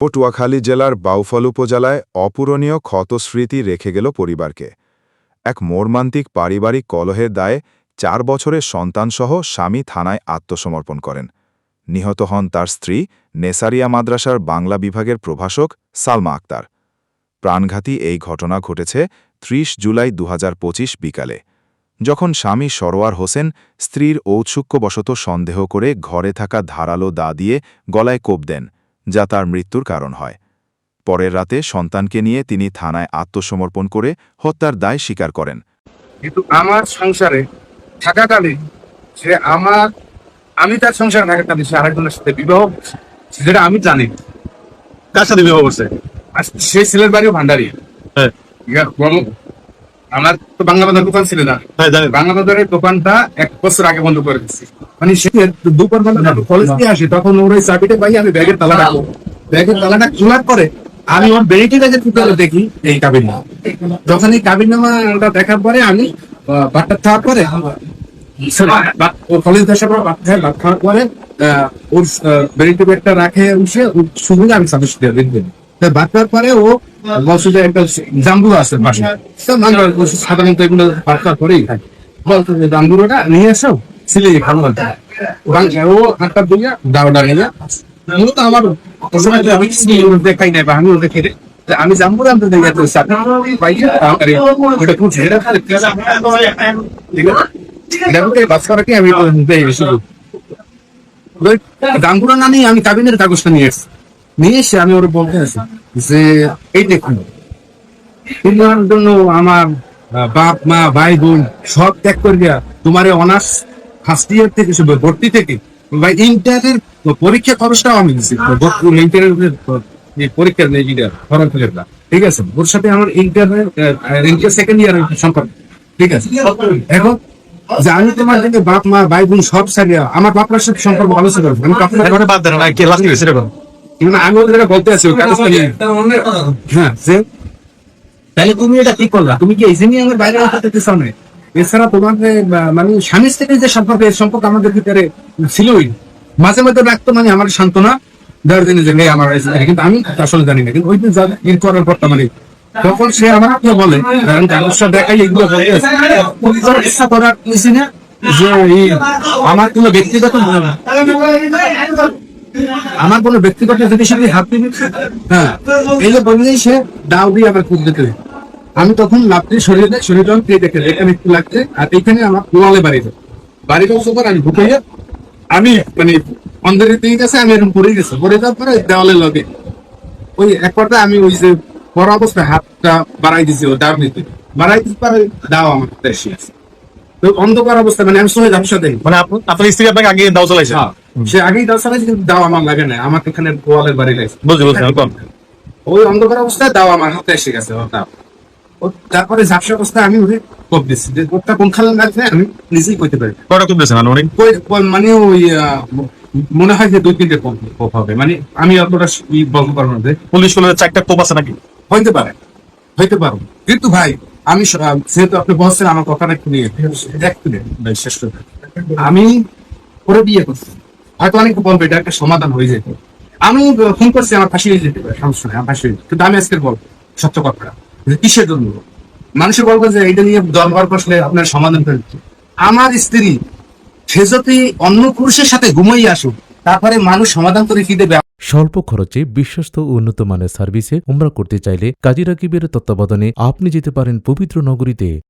পটুয়াখালী জেলার বাউফল উপজেলায় অপূরণীয় ক্ষতস্মৃতি রেখে গেল পরিবারকে। এক মর্মান্তিক পারিবারিক কলহের দায়ে ৪ বছরের সন্তানসহ স্বামী থানায় আত্মসমর্পণ করেন। নিহত হন তার স্ত্রী নেসারিয়া মাদ্রাসার বাংলা বিভাগের প্রভাষক সালমা আক্তার। প্রাণঘাতী এই ঘটনা ঘটেছে ৩০ জুলাই ২০২৫ বিকালে, যখন স্বামী সরোয়ার হোসেন স্ত্রীর ঔৎসুক্যবশত সন্দেহ করে ঘরে থাকা ধারালো দা দিয়ে গলায় কোপ দেন, যা তার মৃত্যুর কারণ হয়। পরের রাতে সন্তানকে নিয়ে তিনি থানায় আত্মসমর্পণ করে হত্যার দায় স্বীকার করেন। কিন্তু আমার সংসারে থাকাকালীন আমি তার সংসারে থাকাকালীন সে আরেকজনের সাথে বিবাহ করছে, যেটা আমি জানি। কার সাথে বিবাহ করছে? আর সেই ছেলের বাড়িও ভান্ডারি। হ্যাঁ, আমার তো বাংলা বাজার দোকান ছিল না, হ্যাঁ জানি। বাংলা বাজারের দোকানটা 1 বছর আগে বন্ধ করে দিচ্ছি। মানে সে দুপুর বেলা কলেজ দিয়ে আসে, তখন ওর ওই চাবিটা পাই, আমি ব্যাগের তালাটা খোলার পরে আমি ওর বেরিটি ব্যাগের ভিতরে দেখি এই কাবিননামা। যখন এই কাবিননামাটা দেখার পরে আমি বাটটা খাওয়ার পরে কলেজ দেশার পর ভাত খাওয়ার পরে ওর বেরিটি ব্যাগটা রাখে উঠে শুধু আমি সাজেস্ট দিয়ে ভাত খাওয়ার পরে ও বলছে যে একটা জাম্বুরা আছে পাশে, সাধারণত এগুলো ভাত খাওয়ার পরেই খাই। বলতো যে জাম্বুরাটা নিয়ে এসো সিলে খাবো। ও হাতটা দিয়ে দাওটা নিয়ে মূলত আমার দেখাই নাই বা আমি দেখে আমি জাম্বুর আনতে জাম্বুরা না নিয়ে আমি কাবিনের কাগজটা নিয়ে এসে আমি ওর বলতে আছি যে এই দেখুন, তোমার জন্য আমার বাপ মা ভাই বোন সব ত্যাগ করে দিয়া তোমার অনার্স ফার্স্ট ইয়ার থেকে ভর্তি থেকে বা ইন্টারের পরীক্ষা খরচটাও আমি দিচ্ছি। ইন্টারের পরীক্ষার খরচ, ঠিক আছে, ওর সাথে আমার ইন্টার সেকেন্ড ইয়ারের সম্পর্ক, ঠিক আছে। এখন যে আমি তোমার থেকে বাপ মা ভাই বোন সব ছাড়িয়া আমার বাপমার সাথে সম্পর্ক আলোচনা করবো, আমি বাদ দেন না, কে লাস্ট হয়েছে এরকম? আমি ওদের বলতে আছি হ্যাঁ, তাহলে তুমি এটা কি করলা? তুমি কি এই জন্য আমার বাইরে রাখতে চাও না? এছাড়া তোমার মানে স্বামীর থেকে যে সম্পর্ক, এই সম্পর্ক আমাদের ভিতরে ছিলই, মাঝে মাঝে রাখতো, মানে আমার সান্ত্বনা দেওয়ার জন্য যে আমার, কিন্তু আমি আসলে জানি না। কিন্তু ওই দিন ইন করার পর মানে তখন সে আমার বলে দেখাই এগুলো ইচ্ছা করার নিছি না যে আমার কোনো ব্যক্তিগত জিনিসের হাত দিবি। হ্যাঁ, এই যে বললেই সে দাও দিয়ে আমার খুব দিতে। আমি তখন লাভটি শরীরে দেখে এখানে একটু লাগছে, আর এইখানে আমার গোয়ালে বাড়িতে উপর আমি ঢুকাইয়া আমি মানে অন্ধের দিকে গেছে, আমি এরকম পড়ে যাওয়ার পরে দেওয়ালের লগে ওই এক পর্দা আমি ওই যে পড়া অবস্থায় হাতটা বাড়াই দিছি, ও দাও নিতে বাড়াই দিতে পারে, দাও আমার হাতে এসে আছে। তো অন্ধকার অবস্থা, মানে আমি চলে যাবো সাথে, মানে আপনার স্ত্রী আপনাকে আগে দাও চালাইছে? সে আগেই দাও চালাইছে, কিন্তু দাও আমার লাগে না, আমার এখানে গোয়ালের বাড়ি লাগছে। বুঝছি। ওই অন্ধকার অবস্থায় দাও আমার হাতে এসে গেছে। তারপরে ঝাপসা অবস্থায় আমি ওকে কোপ দিচ্ছি, যে কোপটা কোন খালে লাগছে আমি নিজেই কইতে পারি। কয়টা কোপ দিয়েছেন? মানে ওই মনে হয় যে 2-3টে কোপ হবে, মানে আমি অতটা বলতে পারবো না। পুলিশ বলে 4টা কোপ আছে নাকি? হইতে পারে। কিন্তু ভাই আমি যেহেতু আপনি বলছেন আমার কথাটা একটু নিয়ে শেষ করতে, আমি ওরা বিয়ে করছি, হয়তো অনেকে বলবে এটা একটা সমাধান হয়ে যেত। আমি ফোন করছি আমার ফাঁসি হয়ে যেতে পারে, সমস্যা নেই, আমার ফাঁসি হয়ে যেত। কিন্তু আমি আজকে বলবো সত্য কথা, কিসের জন্য মানুষের বলবো যে এটা নিয়ে দরবার বসলে আপনার সমাধান করে দিচ্ছে। আমার স্ত্রী সে যদি অন্য পুরুষের সাথে ঘুমাই আসুক, তারপরে মানুষ সমাধান করে কি দেবে? স্বল্প খরচে বিশ্বস্ত ও উন্নত মানের সার্ভিসে উমরা করতে চাইলে কাজী রাকিবের তত্ত্বাবধানে আপনি যেতে পারেন পবিত্র নগরীতে।